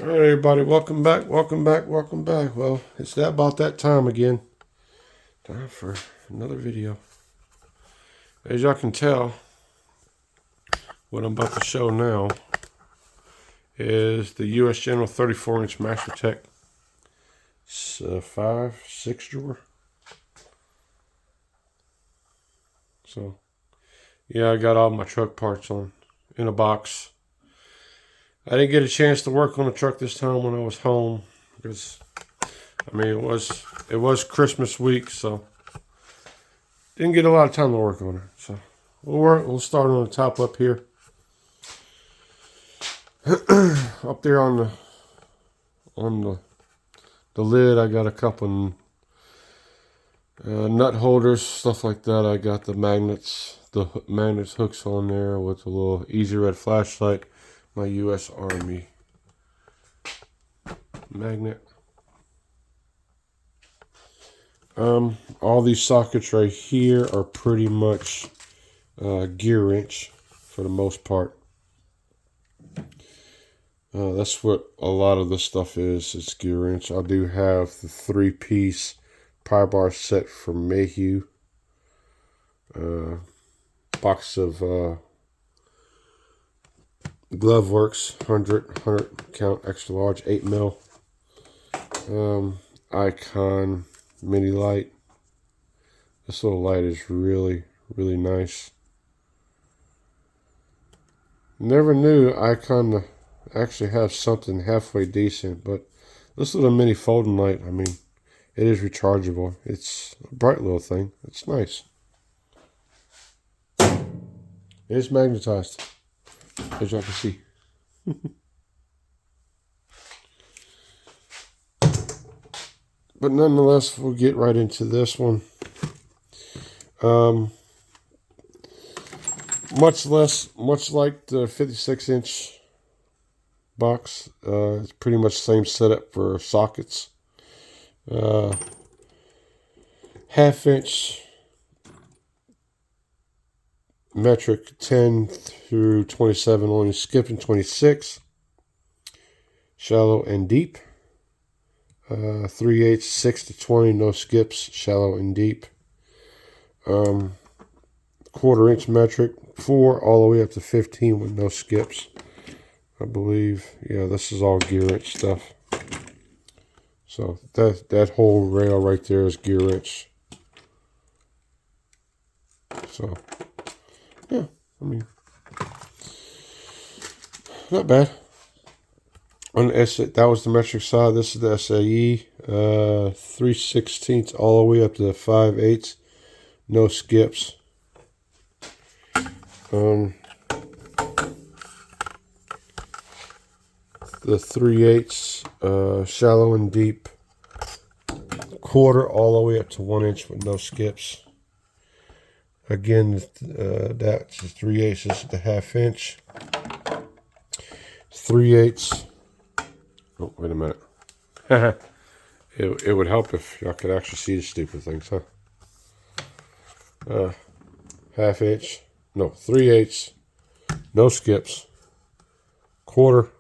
All right, everybody, welcome back. Well, it's about that time again. Time for another video. As y'all can tell, what I'm about to show now is the U.S. General 34-inch MasterTech 5-6 drawer. So, yeah, I got all my truck parts in a box. I didn't get a chance to work on the truck this time when I was home because, I mean, it was Christmas week, so didn't get a lot of time to work on it. So we'll start on the top up here. Up there on the lid, I got a couple nut holders, stuff like that. I got the magnets hooks on there with a little Easy Red flashlight. My U.S. Army magnet. All these sockets right here are pretty much gear wrench for the most part. That's what a lot of the stuff is. It's gear wrench. I do have the 3-piece pry bar set from Mayhew. Box of Glove Works 100 count extra large 8 mil. Icon mini light. This little light is really nice. Never knew Icon to actually have something halfway decent, but this little mini folding light, I mean, it is rechargeable. It's a bright little thing. It's nice. It is magnetized, as y'all can see. But nonetheless, we'll get right into this one. Much like the 56-inch box, it's pretty much the same setup for sockets. 1/2-inch metric 10 through 27, only skipping 26. Shallow and deep. 3/8 6 to 20, no skips, shallow and deep. 1/4-inch metric 4 all the way up to 15 with no skips, I believe. Yeah, this is all gear wrench stuff. So that whole rail right there is gear wrench. So yeah, I mean, not bad. On the that was the metric side. This is the SAE. 3/16 all the way up to 5/8, no skips. The 3/8 shallow and deep. 1/4 all the way up to 1 inch with no skips. Again, that's the 3/8. This is the 1/2-inch. 3/8. Oh, wait a minute. It would help if y'all could actually see the stupid things, huh? 1/2-inch. No, 3/8. No skips. 1/4.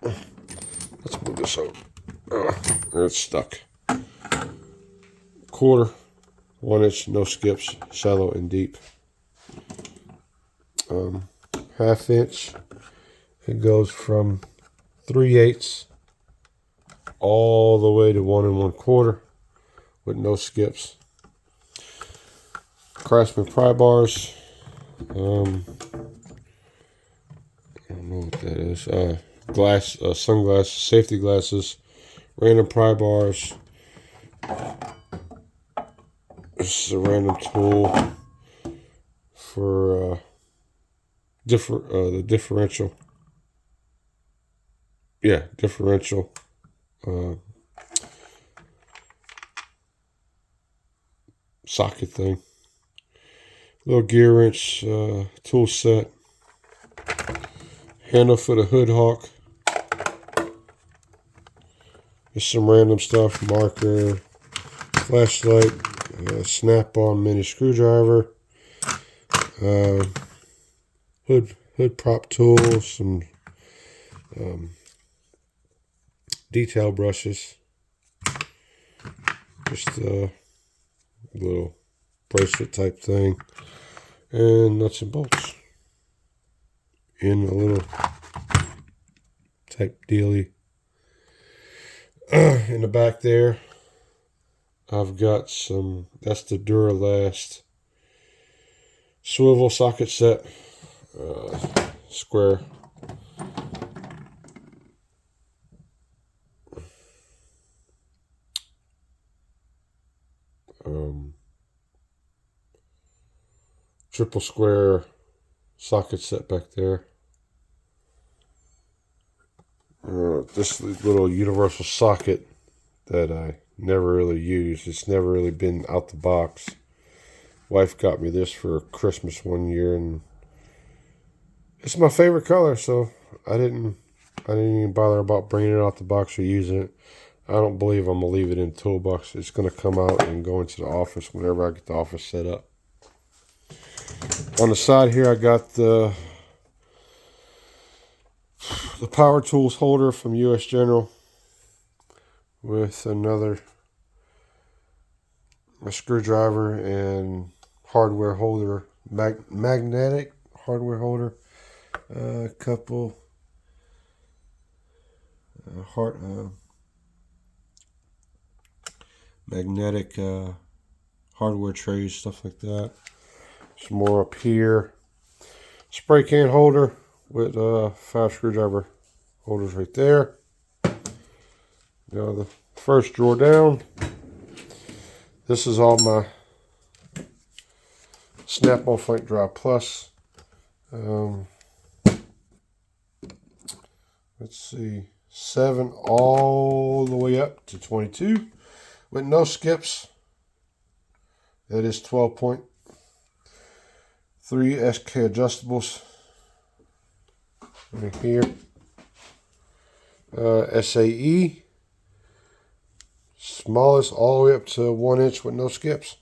Let's move this out. It's stuck. 1/4. 1 inch, no skips, shallow and deep. 1/2-inch. It goes from 3/8 all the way to 1 1/4 with no skips. Craftsman pry bars. I don't know what that is. Sunglasses, safety glasses, random pry bars. This is a random tool for the differential. Yeah, differential. Socket thing. Little gear wrench tool set. Handle for the hood hawk. Just some random stuff. Marker, flashlight, snap-on mini screwdriver, hood prop tool, some detail brushes, just a little bracelet type thing, and nuts and bolts in a little type dealy. In the back there, I've got some, that's the Duralast swivel socket set, square. Triple square socket set back there. This little universal socket that I never really used. It's never really been out the box. Wife got me this for Christmas one year, and it's my favorite color, so I didn't even bother about bringing it out the box or using it. I don't believe I'm gonna leave it in the toolbox. It's gonna come out and go into the office whenever I get the office set up. On the side here, I got the power tools holder from US General with a screwdriver and hardware holder, magnetic hardware holder, a couple magnetic hardware trays, stuff like that. Some more up here. Spray can holder with 5 screwdriver holders right there. Now the first drawer down. This is all my Snap-on Flank Drive Plus. Let's see, 7 all the way up to 22 with no skips. That is 12.3 SK adjustables right here. SAE, smallest all the way up to 1 inch with no skips.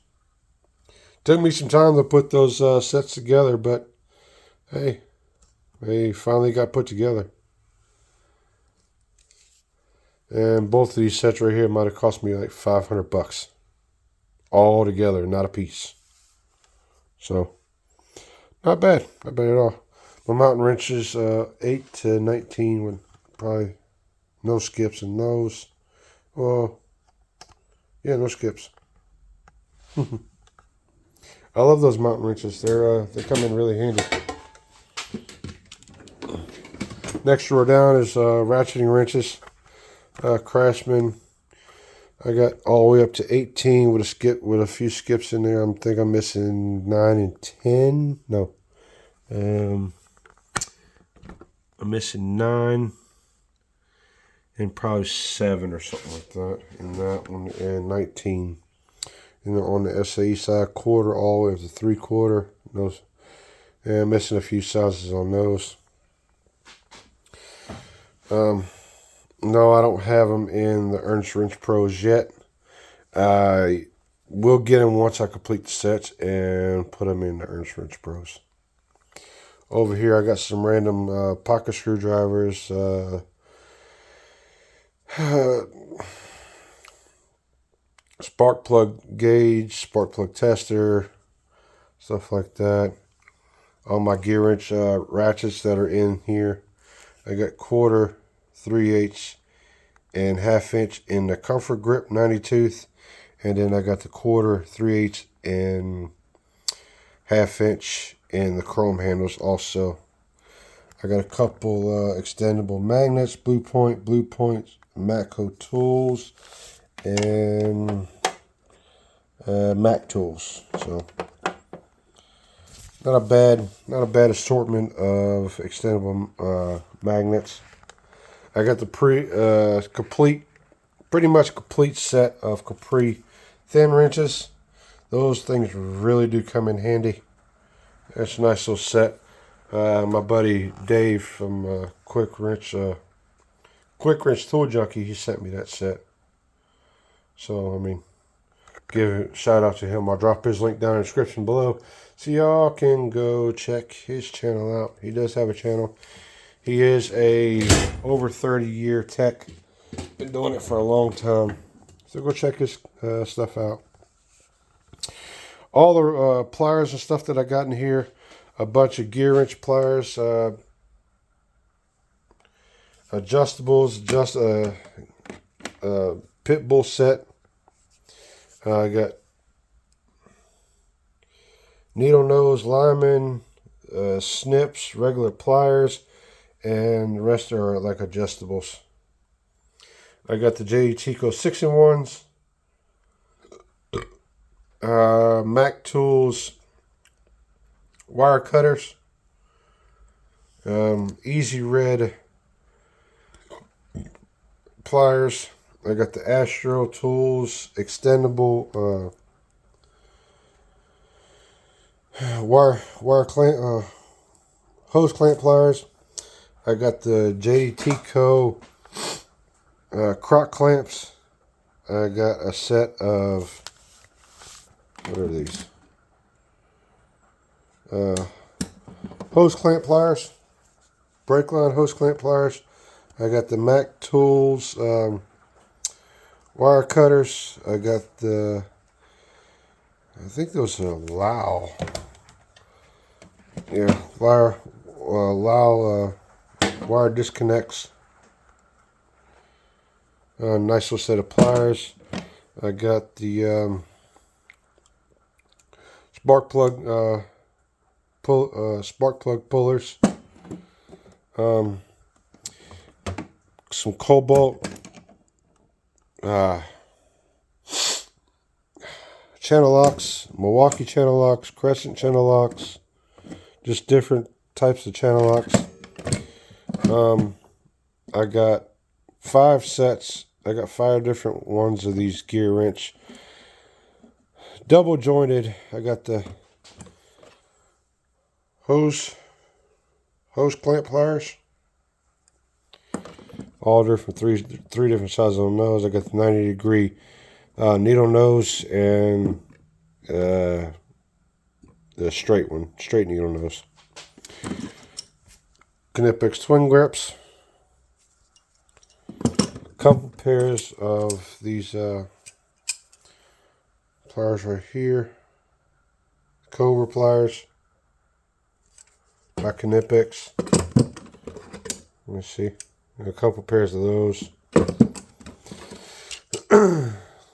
Took me some time to put those sets together, but hey, they finally got put together. And both of these sets right here might have cost me like $500 all together, not a piece. So not bad at all. My mountain wrenches, 8 to 19 with probably no skips in those. Well, yeah, no skips. I love those mountain wrenches. They come in really handy. Next drawer down is ratcheting wrenches. Craftsman. I got all the way up to 18 with a few skips in there. I think I'm missing 9 and 10. No. I'm missing 9 and probably 7 or something like that in that one, and 19. And on the SAE side, quarter all the way up to 3/4. Those, and I'm missing a few sizes on those. No, I don't have them in the Ernst Wrench Pros yet. I will get them once I complete the sets and put them in the Ernst Wrench Pros. Over here, I got some random pocket screwdrivers, spark plug gauge, spark plug tester, stuff like that. All my gear wrench ratchets that are in here. I got 1/4, 3/8, and 1/2 inch in the Comfort Grip 90 tooth, and then I got the 1/4, 3/8, and 1/2 inch in the chrome handles also. I got a couple extendable magnets, Blue Point, Matco tools, and Mac tools. So not a bad assortment of extendable magnets. I got the pretty much complete set of Capri thin wrenches. Those things really do come in handy. That's a nice little set. My buddy Dave from Quick Wrench Tool Junkie, he sent me that set. So I mean, give a shout out to him. I'll drop his link down in the description below, so y'all can go check his channel out. He does have a channel. He is a over 30-year tech. Been doing it for a long time. So go check his stuff out. All the pliers and stuff that I got in here. A bunch of gear wrench pliers. Adjustables. Just a pit bull set. I got needle nose, lineman, snips, regular pliers, and the rest are like adjustables. I got the Tico 6-in-1s, Mac Tools wire cutters, Easy Red pliers. I got the Astro Tools extendable wire clamp, hose clamp pliers. I got the Tico croc clamps. I got a set of, what are these? Hose clamp pliers, brake line hose clamp pliers. I got the Mac Tools wire cutters. I got the, I think those are Lao. Yeah, Lao wire disconnects. Nice little set of pliers. I got the spark plug pullers. Some Cobalt channel locks, Milwaukee channel locks, Crescent channel locks, just different types of channel locks. I got 5 sets. I got 5 different ones of these gear wrench, double jointed. I got the hose clamp pliers, all different, three different sizes on those. I got the 90-degree needle nose and the straight needle nose. Knipex twin grips. A couple pairs of these pliers right here. Cobra pliers by Knipex. Let me see. A couple pairs of those.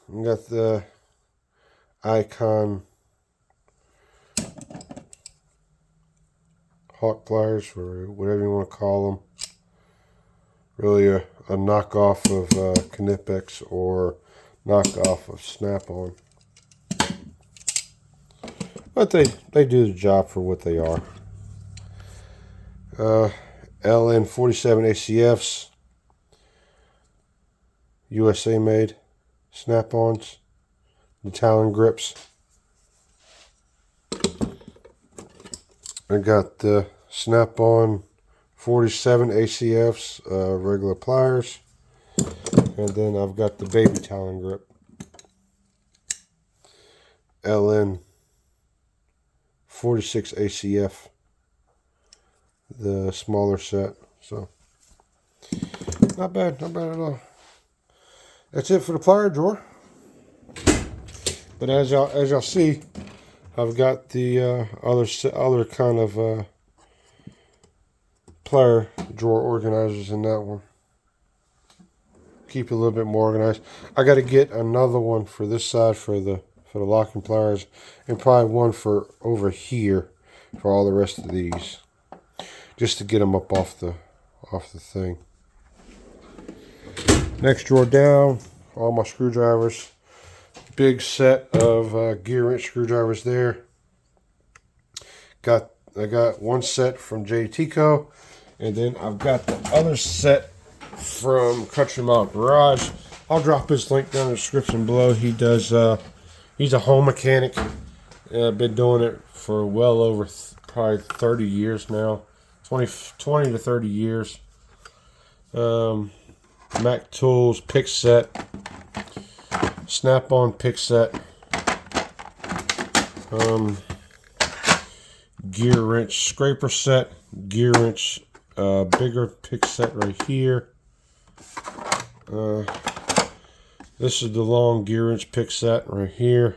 We got the Icon Hawk pliers, or whatever you want to call them. Really a knockoff of Knipex or knockoff of Snap-on. But they do the job for what they are. LN 47 ACFs, USA made, Snap-ons, the Talon grips. I got the Snap-on 47 ACFs, regular pliers, and then I've got the baby Talon grip, LN 46 ACF, the smaller set. So not bad at all. That's it for the plier drawer. But as y'all see, I've got the other kind of plier drawer organizers in that one. Keep it a little bit more organized. I got to get another one for this side for the locking pliers, and probably one for over here for all the rest of these, just to get them up off the thing. Next drawer down, all my screwdrivers. Big set of gear wrench screwdrivers there. I got one set from Tico, and then I've got the other set from CountryMileGarage. I'll drop his link down in the description below. He does. He's a home mechanic. Been doing it for well over probably 30 years now, 20 to 30 years. Mac Tools pick set, Snap-on pick set, gear wrench scraper set, gear wrench bigger pick set right here. This is the long gear wrench pick set right here.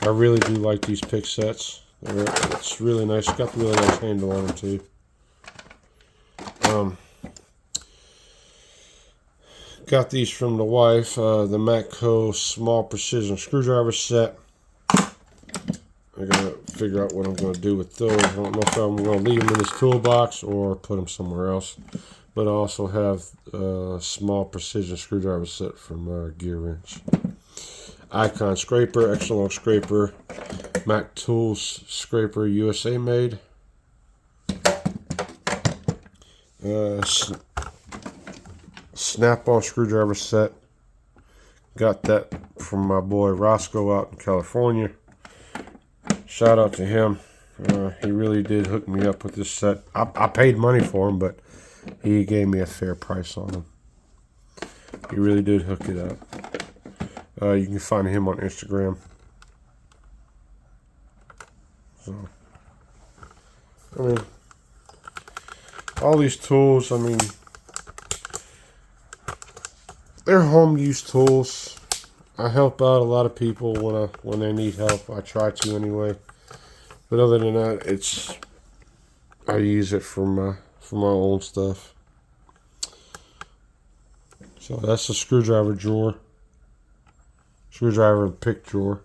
I really do like these pick sets. It's really nice. It's got a really nice handle on them too. Got these from the wife. The Matco small precision screwdriver set. I gotta figure out what I'm gonna do with those. I don't know if I'm gonna leave them in this toolbox or put them somewhere else. But I also have a small precision screwdriver set from Gear Wrench. Icon scraper, extra long scraper, Mac Tools scraper, USA made. Snap-on screwdriver set. Got that from my boy Roscoe out in California. Shout out to him. He really did hook me up with this set. I paid money for him, but he gave me a fair price on them. He really did hook it up. You can find him on Instagram. So, I mean, all these tools, I mean, they're home use tools. I help out a lot of people when they need help. I try to anyway. But other than that, I use it for my own stuff. So that's the screwdriver drawer. Screwdriver and pick drawer.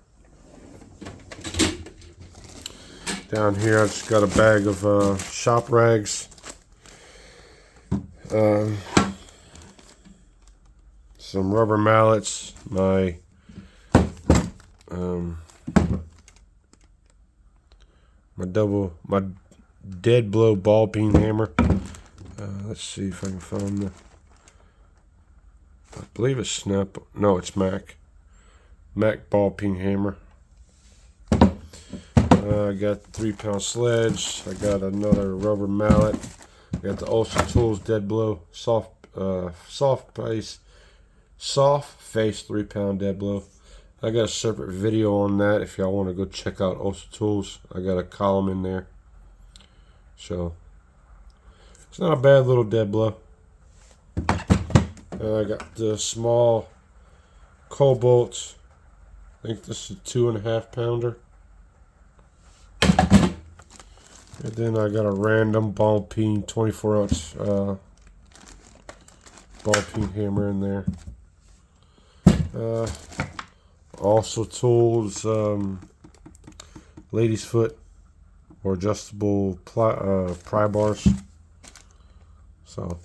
Down here, I just got a bag of shop rags. Some rubber mallets. My dead blow ball peen hammer. Let's see if I can find I believe it's Snap. No, it's Mac ball peen hammer. I got 3-pound sledge. I got another rubber mallet. I got the Ultra Tools dead blow soft face 3-pound dead blow. I got a separate video on that if y'all want to go check out Ultra Tools. I got a column in there. So it's not a bad little dead blow. I got the small Cobalt. I think this is a 2.5 pounder. And then I got a random ball peen 24-ounce ball peen hammer in there. Also tools, lady's foot or adjustable pry bars. So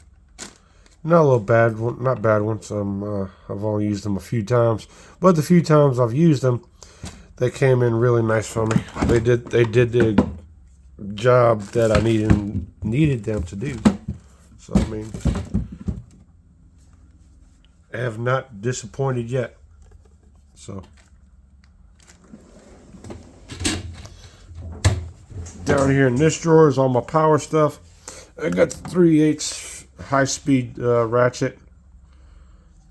not bad ones. I've only used them a few times, but the few times I've used them, they came in really nice for me. They did the job that I needed them to do. So I mean, I have not disappointed yet. So down here in this drawer is all my power stuff. I got the 3/8 high-speed ratchet,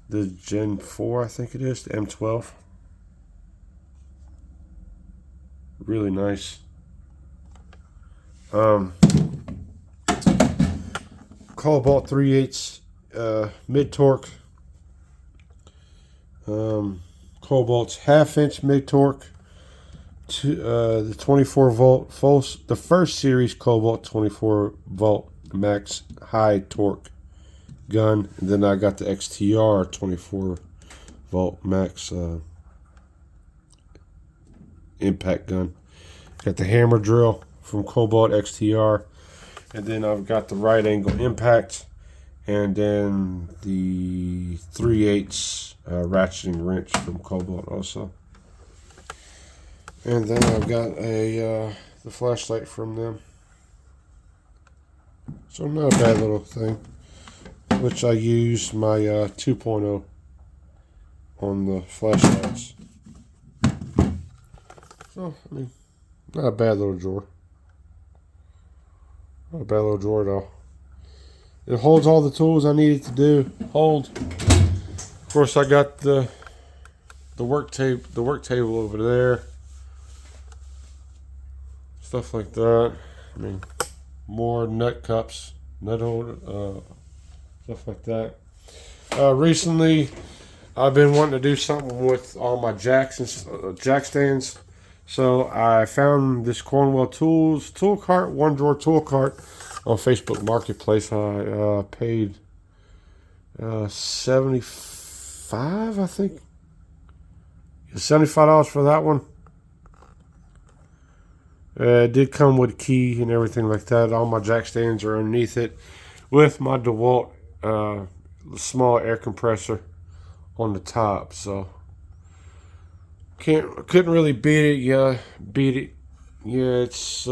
the Gen 4, I think it is, the M12. Really nice. Cobalt 3/8 mid torque. Cobalt's 1/2-inch mid torque. The 24 volt the first series Cobalt 24 volt max high torque gun, and then I got the XTR 24 volt max impact gun. Got the hammer drill from Cobalt XTR, and then I've got the right angle impact, and then the 3/8 ratcheting wrench from Cobalt also. And then I've got the flashlight from them. So not a bad little thing, which I use my 2.0 on the flashlights. So, I mean, not a bad little drawer. Not a bad little drawer at all. It holds all the tools I needed to do. Of course, I got the work table over there. Stuff like that. I mean, more nut cups, nut holder, stuff like that. Recently, I've been wanting to do something with all my jacks and jack stands. So I found this Cornwell Tools tool cart, one drawer tool cart on Facebook Marketplace. I paid $75, I think. $75 for that one. It did come with a key and everything like that. All my jack stands are underneath it, with my DeWalt small air compressor on the top. So couldn't really beat it. Yeah, it's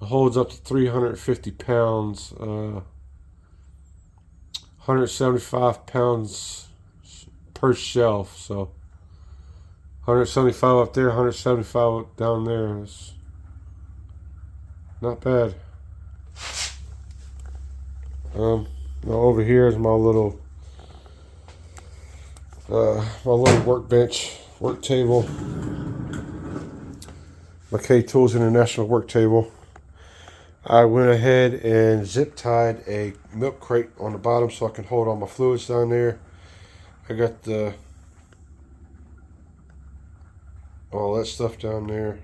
holds up to 350 pounds. 175 pounds per shelf. So 175 up there, 175 down there. It's not bad. Now over here is my little workbench, work table. My K-Tools International work table. I went ahead and zip tied a milk crate on the bottom so I can hold all my fluids down there. I got all that stuff down there.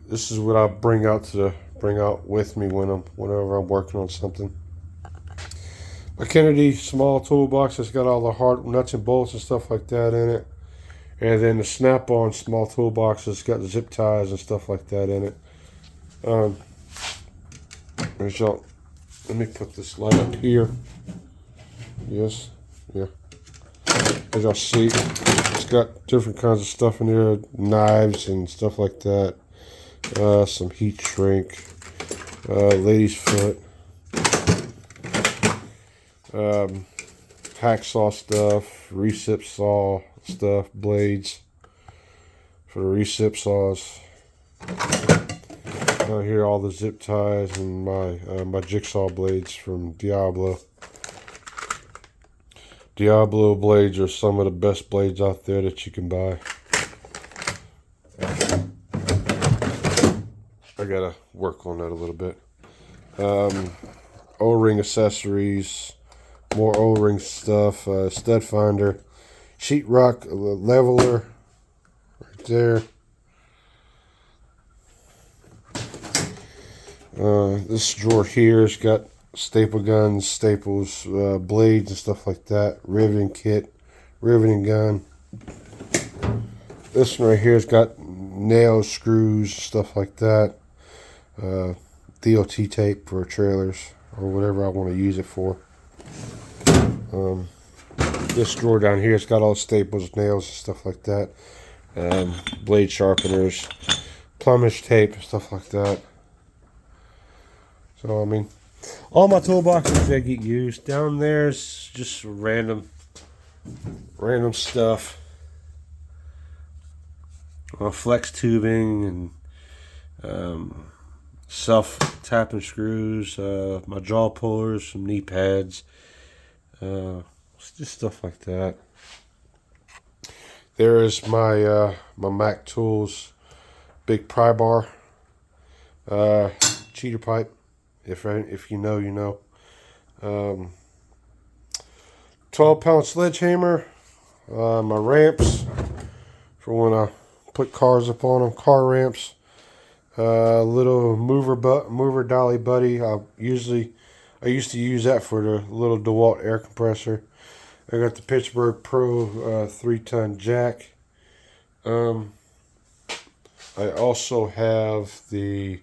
This is what I bring out with me whenever I'm working on something. My Kennedy small toolbox has got all the hard nuts and bolts and stuff like that in it. And then the Snap-on small toolbox has got the zip ties and stuff like that in it. Let me put this light up here. Yes, yeah. As y'all see, it's got different kinds of stuff in there, knives and stuff like that. Some heat shrink, lady's foot, hacksaw stuff, recip saw stuff, blades for the recip saws. Down here, all the zip ties and my jigsaw blades from Diablo. Diablo blades are some of the best blades out there that you can buy. I gotta work on that a little bit. O-ring accessories, more O-ring stuff, stud finder, sheetrock leveler right there. This drawer here has got staple guns, staples, blades and stuff like that, riveting kit, riveting gun. This one right here has got nails, screws, stuff like that. DOT tape for trailers or whatever I want to use it for. This drawer down here has got all the staples, nails, and stuff like that. Blade sharpeners, plumber's tape, stuff like that. So I mean, all my toolboxes that get used. Down there's just random stuff. Flex tubing and self tapping screws, my jaw pullers, some knee pads, just stuff like that. There is my my Mac Tools big pry bar, cheater pipe. If you know, you know. 12-pound sledgehammer. My ramps for when I put cars up on them. Car ramps. Little mover dolly buddy. I used to use that for the little DeWalt air compressor. I got the Pittsburgh Pro 3-ton jack. I also have the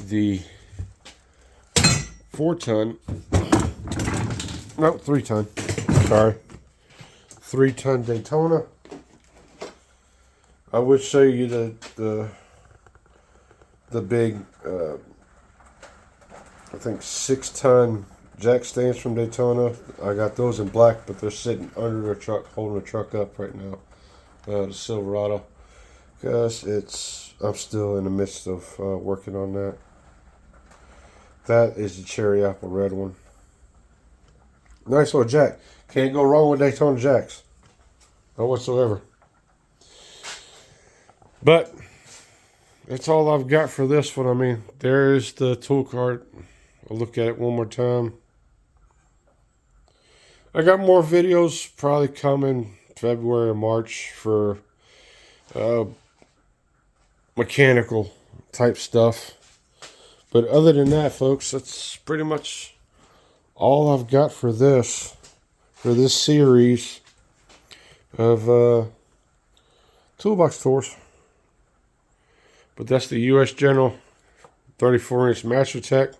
the 4-ton, no, 3-ton, sorry, 3-ton Daytona. I would show you the big, I think 6-ton jack stands from Daytona. I got those in black, but they're sitting under the truck, holding the truck up right now. The Silverado, because I'm still in the midst of working on that. That is the cherry apple red one. Nice little jack. Can't go wrong with Daytona jacks. Not whatsoever. But that's all I've got for this one. I mean, there's the tool cart. I'll look at it one more time. I got more videos probably coming February or March for mechanical type stuff. But other than that, folks, that's pretty much all I've got for this series of toolbox tours. But that's the U.S. General 34-inch MasterTech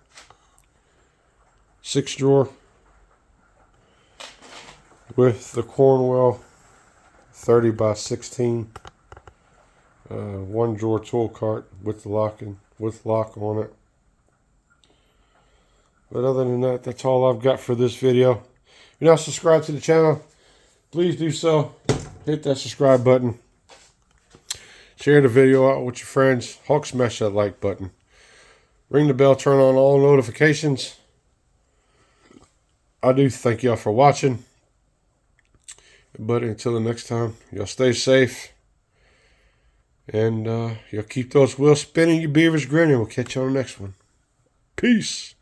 6-drawer with the Cornwell 30 by 16 1-drawer tool cart with the lock on it. But other than that, that's all I've got for this video. If you're not subscribed to the channel, please do so. Hit that subscribe button. Share the video out with your friends. Hulk smash that like button. Ring the bell, turn on all notifications. I do thank y'all for watching. But until the next time, y'all stay safe. And y'all keep those wheels spinning, your beavers grinning. We'll catch you on the next one. Peace.